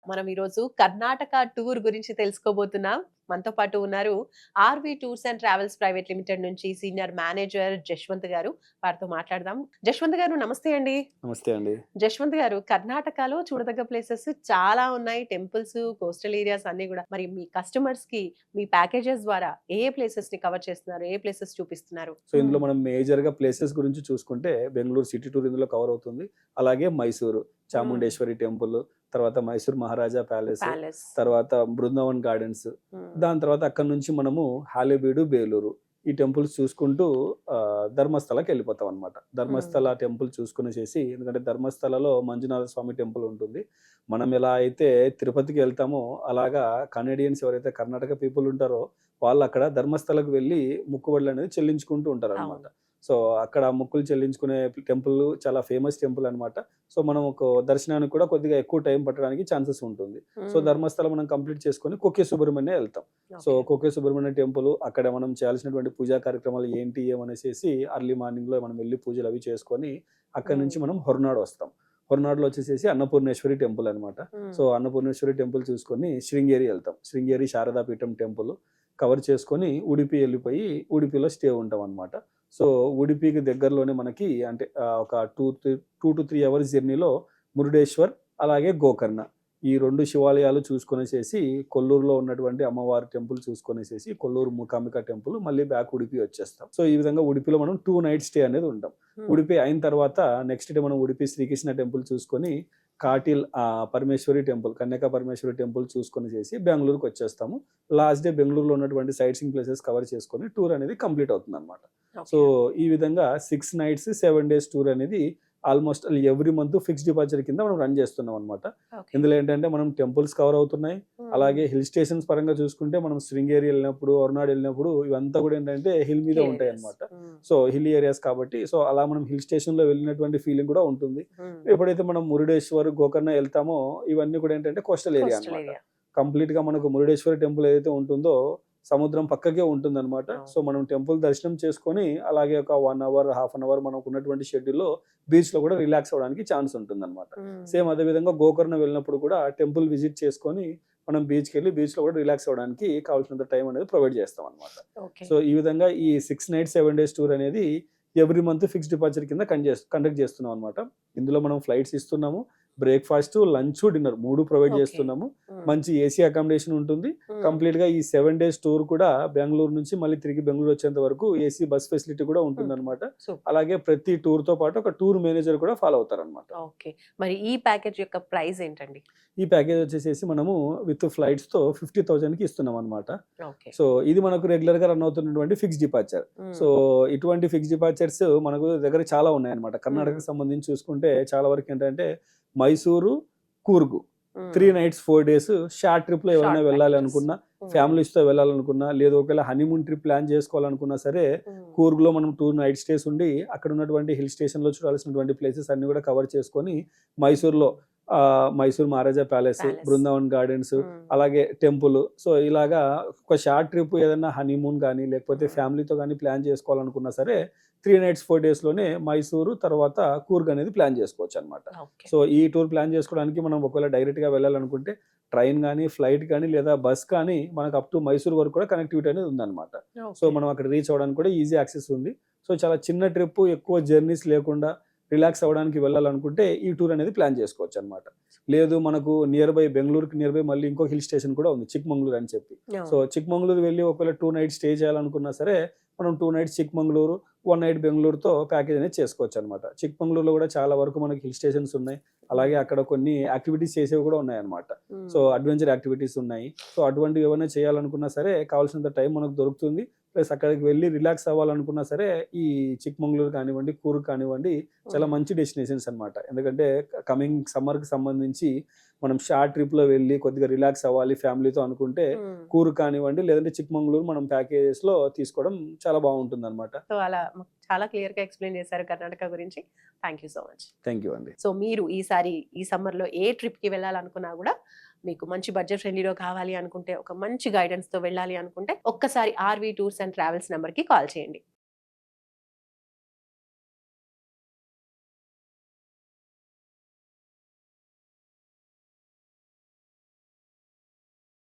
మనం ఈరోజు కర్ణాటక టూర్ గురించి తెలుసుకోబోతున్నాం. మనతో పాటు ఉన్నారు RV tours and travels private limited నుంచి సీనియర్ మేనేజర్ జశ్వంత్ గారు. వారితో మాట్లాడదాం. జశ్వంత్ గారు నమస్తే అండి. నమస్తే అండి. జశ్వంత్ గారు, కర్ణాటకలో చూడదగ్గ ప్లేసెస్ చాలా ఉన్నాయి. టెంపుల్స్, కోస్టల్ ఏరియాస్ అన్నీ గూడా. మరి మీ కస్టమర్స్‌కి మీ ప్యాకేజెస్ ద్వారా ఏ ప్లేసెస్‌ని కవర్ చేస్తున్నారు? ఏ ప్లేసెస్ చూపిస్తున్నారు? ఇందులో మనం మేజర్‌గా ప్లేసెస్ గురించి చూసుకుంటే బెంగుళూరు సిటీ టూర్ ఇందులో కవర్ అవుతుంది. అలాగే మైసూరు, హ్మ్. చాముండేశ్వరి టెంపుల్, తర్వాత మైసూర్ మహారాజా ప్యాలెస్, ప్యాలెస్. తర్వాత బృందావన్ గార్డెన్స్. హ్మ్. దాని తర్వాత అక్కడి నుంచి మనము హాలేబీడు, బేలూరు ఈ టెంపుల్స్ చూసుకుంటూ ధర్మస్థలకెళ్ళిపోతామనమాట. హ్మ్. ధర్మస్థల టెంపుల్ చూసుకొనేసేసి ఎందుకంటే ధర్మస్థలలో మంజునాథ స్వామి టెంపుల్ ఉంటుంది. మనం ఎలా అయితే తిరుపతికి వెళ్తామో అలాగా కనేడియన్స్ ఎవరైతే కర్ణాటక పీపుల్ ఉంటారో వాళ్ళక్కడ ధర్మస్థలకు వెళ్లి మొక్కుబడులనేది చెల్లించుకుంటూ ఉంటారనమాట. అవును. అక్కడ మొక్కులు చెల్లించుకునే టెంపుల్ చాలా ఫేమస్ టెంపుల్ అనమాట. మనం ఒక దర్శనానికి కూడా కొద్దిగా ఎక్కువ టైం పట్టడానికి ఛాన్సెస్ ఉంటుంది. హ్మ్. ధర్మస్థలం మనం కంప్లీట్ చేసుకొని కుక్కే సుబ్రహ్మణ్య ఎళ్తాం. ఓకే. కుక్కే సుబ్రహ్మణ్య టెంపుల్ అక్కడ మనం చేయాల్సినటువంటి పూజా కార్యక్రమాలు ఏంటి ఏమనేసేసి అర్లీ మార్నింగ్‌లో మనం వెళ్లి పూజలవి చేసుకొని అక్కడి నుంచి హ్మ్. మనం హొరనాడు వస్తాం. హొరనాడులో వచ్చేసేసి అన్నపూర్ణేశ్వరి టెంపుల్ అనమాట. హ్మ్. అన్నపూర్ణేశ్వరి టెంపుల్ చూసుకొని శృంగేరి ఎళ్తాం. శృంగేరి శారదా పీఠం టెంపుల్ కవర్ చేసుకొని ఉడిపి ఎళ్ళిపోయి ఉడిపిలో స్టే ఉంటామనమాట. సో, ఉడిపికి దగ్గరలోనే మనకి అంటే ఒక 2-3 అవర్స్ జర్నీలో మురుడేశ్వర్, అలాగే గోకర్ణ. ఈ 2 శివాలయాలు చూసుకొనేసేసి కొల్లూరులో ఉన్నటువంటి అమ్మవారి టెంపుల్ చూసుకొనేసేసి కొల్లూరు మూకాంబిక టెంపుల్ మళ్ళీ బ్యాక్ ఉడిపి వచ్చేస్తాం. ఈ విధంగా ఉడిపిలో మనం 2 నైట్ స్టే అనేది ఉంటాం. హ్మ్. ఉడిపి అయిన తర్వాత నెక్స్ట్ డే మనం ఉడిపి శ్రీకృష్ణ టెంపుల్ చూసుకొని కాటిల్ పరమేశ్వరి టెంపుల్, కన్యకా పరమేశ్వరి టెంపుల్ చూసుకొనేసేసి బెంగుళూరుకొచ్చేస్తాము. లాస్ట్ డే బెంగుళూరులో ఉన్నటువంటి సైట్ సీయింగ్ ప్లేసెస్ కవర్ చేసుకొని టూర్ అనేది కంప్లీట్ అవుతుందనమాట. So, okay. ఈ విధంగా 6 నైట్స్, 7 డేస్ టూర్ అనేది almost every month fixed departure కింద మనం రన్ చేస్తున్నామనమాట. ఓకే. ఇందులో ఏంటంటే మనం టెంపుల్స్ కవర్ అవుతున్నాయి. హ్మ్. అలాగే హిల్ స్టేషన్స్ పరంగా చూసుకుంటే మనం శృంగేరి ఎళ్ళినప్పుడు, హొరనాడు ఎళ్ళినప్పుడు ఇవంతా కూడా ఏంటంటే హిల్ మీదే హిల్ ఏరియాస్. ఉంటాయన్నమాట. హ్మ్. హిల్ ఏరియాస్ కాబట్టి అలా మనం హిల్ స్టేషన్‌లో వెళ్ళినటువంటి ఫీలింగ్ కూడా ఉంటుంది. హ్మ్. ఎప్పుడైతే మనం మురుడేశ్వర్, గోకర్ణ ఎళ్తామో ఇవన్నీ కూడా ఏంటంటే కోస్టల్ ఏరియా కోస్టల్ అన్నమాట. ఏరియా. కంప్లీట్‌గా మనకు మురుడేశ్వర టెంపుల్ ఏదైతే ఉంటుందో సముద్రం పక్కకే ఉంటుందన్నమాట. అవును. మనం టెంపుల్ దర్శనం చేసుకొని అలాగే ఒక 1 అవర్, హాఫ్ అన్ అవర్ మనకున్నటువంటి షెడ్యూల్‌లో బీచ్‌లో కూడా రిలాక్స్ అవ్వడానికి ఛాన్స్ ఉంటుందన్నమాట. హ్మ్. సేమ్ అదే విధంగా గోకర్ణ వెళ్ళినప్పుడు కూడా టెంపుల్ విజిట్ చేసుకొని మనం బీచ్‌కెళ్ళి బీచ్‌లో కూడా రిలాక్స్ అవ్వడానికి కావాల్సినంత టైం అనేది ప్రొవైడ్ చేస్తామన్నమాట. ఓకే. ఈ విధంగా ఈ 6 నైట్స్, 7 డేస్ టూర్ అనేది ఎవ్రీ మంత్ ఫిక్స్డ్ డిపార్చర్ కింద కండక్ట్ చేస్తున్నామన్నమాట. ఇందులో మనం ఫ్లైట్స్ ఇస్తున్నాము. Breakfast, lunch, dinner 3 provide okay. చేస్తున్నాము. హ్మ్. మంచి ఏసీ అకామిడేషన్ ఉంటుంది. హ్మ్. కంప్లీట్‌గా ఈ 7 డేస్ టూర్ కూడా బెంగుళూరు నుంచి మళ్ళీ తిరిగి బెంగుళూరు వచ్చేంత వరకు ఏసీ బస్ ఫెసిలిటీ కూడా ఉంటుంది. ఉంటుందన్నమాట. సూపర్. అలాగే ప్రతి టూర్‌తో పాటు ఒక టూర్ మేనేజర్ కూడా ఫాలో అవుతారన్నమాట. ఓకే. మరి ఈ ప్యాకేజ్ యొక్క ప్రైస్ ఏంటండి? ఈ ప్యాకేజ్ వచ్చేసేసి మనము విత్ ఫ్లైట్స్‌తో 50,000కి ఇస్తున్నామన్నమాట. ఓకే. ఇది మనకు రెగ్యులర్‌గా రన్ అవుతున్నటువంటి ఫిక్స్డ్ డిపార్చర్. హ్మ్. ఇటువంటి ఫిక్స్డ్ డిపార్చర్స్ మనకు దగ్గర చాలా ఉన్నాయన్నమాట. హ్మ్. కర్ణాటకకి సంబంధించి చూసుకుంటే చాలా వరకేంటంటే మైసూరు, కూర్గు హ్మ్. 3 నైట్స్, 4 డేస్ షార్ట్ ట్రిప్‌లో ఎవరైనా షార్ట్ వెళ్ళాలి ప్యాకేజెస్. అనుకున్నా, హ్మ్. ఫ్యామిలీస్‌తో వెళ్ళాలనుకున్నా, లేదు ఒకవేళ హనీమూన్ ట్రిప్ ప్లాన్ చేసుకోవాలనుకున్నా సరే, హ్మ్. కూర్గ్‌లో మనం 2 నైట్ స్టేస్ ఉండి, అక్కడ ఉన్నటువంటి హిల్ స్టేషన్‌లో చూడాల్సినటువంటి ప్లేసెస్ అన్నీ కూడా కవర్ చేసుకొని, మైసూర్‌లో మైసూర్ మహారాజా ప్యాలెస్, ప్యాలెస్. బృందావన్ గార్డెన్స్, హ్మ్. అలాగే టెంపుల్. ఇలాగా ఒక షార్ట్ ట్రిప్ ఏదన్నా హనీమూన్ గాని, లేకపోతే హ్మ్. ఫ్యామిలీతో గాని ప్లాన్ చేసుకోవాలనుకున్నా సరే, 3 నైట్స్, 4 డేస్‌లోనే మైసూరు తర్వాత కూర్గ్ అనేది ప్లాన్ చేసుకోవచ్చనమాట. ఓకే. ఈ టూర్ ప్లాన్ చేసుకోవడానికి మనం ఒకవేళ డైరెక్ట్‌గా వెళ్ళాలనుకుంటే ట్రైన్ గాని, ఫ్లైట్ గాని లేదా బస్ కానీ మనకు అప్ టు మైసూర్ వరకు కూడా కనెక్టివిటీ అనేది ఉందనమాట. ఓకే. మనం అక్కడ రీచ్ అవ్వడానికి కూడా ఈజీ యాక్సెస్ ఉంది. చాలా చిన్న ట్రిప్ ఎక్కువ జర్నీస్ లేకుండా రిలాక్స్ అవ్వడానికి వెళ్ళాలనుకుంటే ఈ టూర్ అనేది ప్లాన్ చేసుకోవచ్చనమాట. లేదు మనకు బెంగుళూరుకి నియర్ బై మళ్ళీ ఇంకో హిల్ స్టేషన్ కూడా ఉంది చిక్మంగళూరు అని చెప్పి. అవును. చిక్మంగళూరు వెళ్లి ఒకవేళ 2 నైట్స్ స్టే చేయాలనుకున్నా సరే, మనం 2 నైట్స్ చిక్మంగళూరు, 1 నైట్ బెంగుళూరుతో ప్యాకేజ్ అనేది చేసుకోవచ్చనమాట. చిక్మంగళూరులో కూడా చాలా వరకు మనకి హిల్ స్టేషన్స్ ఉన్నాయి. అలాగే హ్మ్. అక్కడ కొన్ని యాక్టివిటీస్ చేసేవి కూడా ఉన్నాయన్నమాట. హ్మ్. అడ్వెంచర్ యాక్టివిటీస్ ఉన్నాయి. అటువంటివి ఏవైనా చేయాలనుకున్నా సరే కావాల్సినంత టైం మనకు దొరుకుతుంది. ప్లస్ అక్కడికి వెళ్లి రిలాక్స్ అవ్వాలనుకున్నా సరే ఈ చిక్మంగళూరు కానివ్వండి, కూర్గ్ కానివ్వండి చాలా హ్మ్. మంచి డెస్టినేషన్స్ అన్నమాట. ఎందుకంటే కమింగ్ సమ్మర్‌కి సంబంధించి మనం షార్ట్ ట్రిప్‌లో వెళ్లి కొద్దిగా రిలాక్స్ అవ్వాలి ఫ్యామిలీతో అనుకుంటే హ్మ్. కూర్గ్ కానివ్వండి, లేదంటే చిక్మంగళూరు మనం ప్యాకేజెస్‌లో తీసుకోవడం చాలా బావుంటుందన్నమాట. అలా మాకు చాలా క్లియర్‌గా ఎక్స్‌ప్లెయిన్ చేశారు కర్ణాటక గురించి. Thank you so much. Thank you అండి. మీరు ఈసారి ఈ సమ్మర్‌లో ఏ ట్రిప్‌కి వెళ్ళాలనుకున్నా గూడా, మీకు మంచి బడ్జెట్ ఫ్రెండ్లీలో కావాలి అనుకుంటే, ఒక మంచి గైడెన్స్‌తో వెళ్ళాలి అనుకుంటే, ఒక్కసారి ఆర్‌వి టూర్స్ అండ్ ట్రావెల్స్ నంబర్‌కి కాల్ చేయండి.